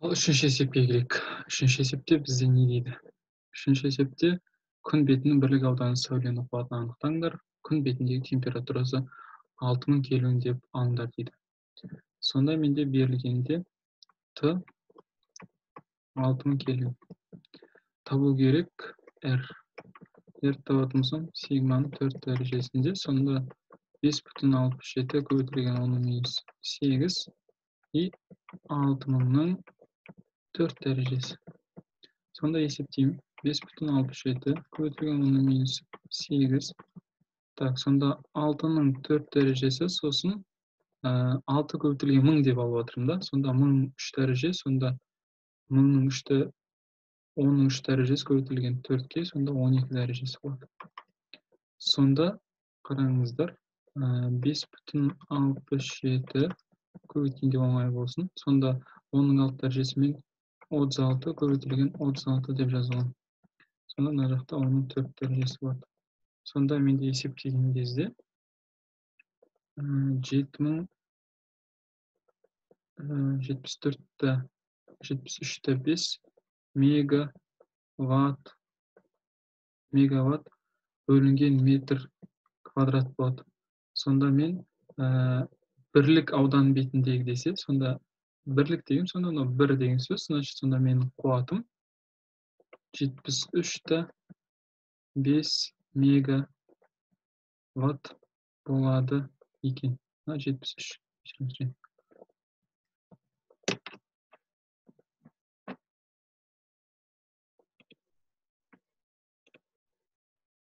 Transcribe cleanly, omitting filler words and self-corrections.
Ал үшінші есепке келейік. Үшінші есепте бізде не дейді? Үшінші есепте күн бетінің бірлік ауданы сәуленің қуатын анықтаңдар. Күн бетіндегі температурасы 6000 кельвин деп алыңдар дейді. Сонда менде берілгенде Т 6000 кельвин. Табу керек R. R табатын болсам, сигманың 4 дәрежесінде, сонда 5,67 көбейтілген 10 минус 8 и 6000-ның 4 дәрежесі. Сонда есептеймін. 5,67 көбейтілген 10 минус 8. Так, сонда 6-ның 4 дәрежесі, сосын 6 көбейтілген 1000 деп алып отырмын да. Сонда 1000 3 дәреже, сонда 1000-ның 3-ті 10-ның 3 дәрежесі көбейтілген 4-ке, сонда 12 дәрежесі болады. Сонда қараңыздар, 5,67 көбейткенде оңай болсын. Сонда 10-ның 6 дәрежесімен 36 көбейтілген 36 деп жазылған. Сонда мына жақта 10-ның 4 дәрежесі болады. Сонда менде есептеген кезде 73-ті 5 мегаватт бөлінген метр квадрат болады. Сонда мен бірлік аудан бетіндегі десе, сонда бірлік деген, сонда 1 деген сөз, значит, сонда менің қуатым 73-ті 5 мегаватт болады екен. 73.